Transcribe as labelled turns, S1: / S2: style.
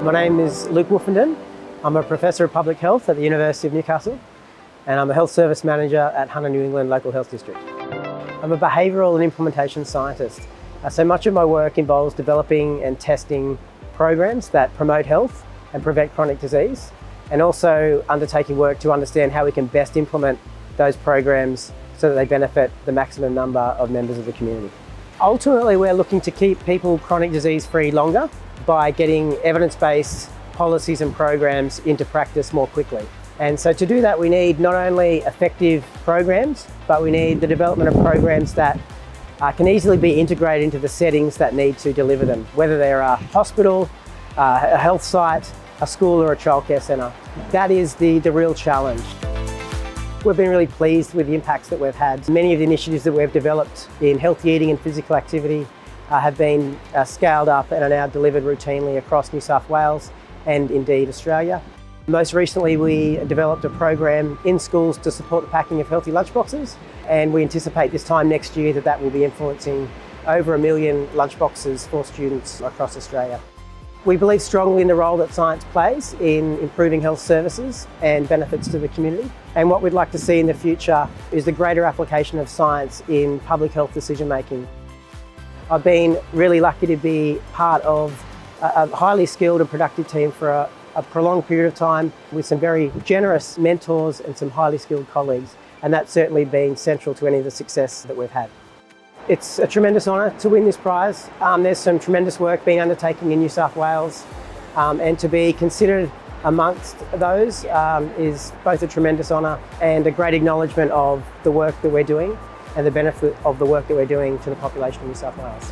S1: My name is Luke Wolfenden. I'm a Professor of Public Health at the University of Newcastle, and I'm a Health Service Manager at Hunter New England Local Health District. I'm a behavioural and implementation scientist, so much of my work involves developing and testing programs that promote health and prevent chronic disease, and also undertaking work to understand how we can best implement those programs so that they benefit the maximum number of members of the community. Ultimately, we're looking to keep people chronic disease free longer by getting evidence-based policies and programs into practice more quickly. And so to do that, we need not only effective programs, but we need the development of programs that can easily be integrated into the settings that need to deliver them, whether they're a hospital, a health site, a school or a childcare centre. That is the real challenge. We've been really pleased with the impacts that we've had. Many of the initiatives that we've developed in healthy eating and physical activity have been scaled up and are now delivered routinely across New South Wales and indeed Australia. Most recently, we developed a program in schools to support the packing of healthy lunchboxes, and we anticipate this time next year that will be influencing over 1 million lunchboxes for students across Australia. We believe strongly in the role that science plays in improving health services and benefits to the community. And what we'd like to see in the future is the greater application of science in public health decision making. I've been really lucky to be part of a highly skilled and productive team for a prolonged period of time with some very generous mentors and some highly skilled colleagues. And that's certainly been central to any of the success that we've had. It's a tremendous honour to win this prize. There's some tremendous work being undertaken in New South Wales, and to be considered amongst those is both a tremendous honour and a great acknowledgement of the work that we're doing and the benefit of the work that we're doing to the population of New South Wales.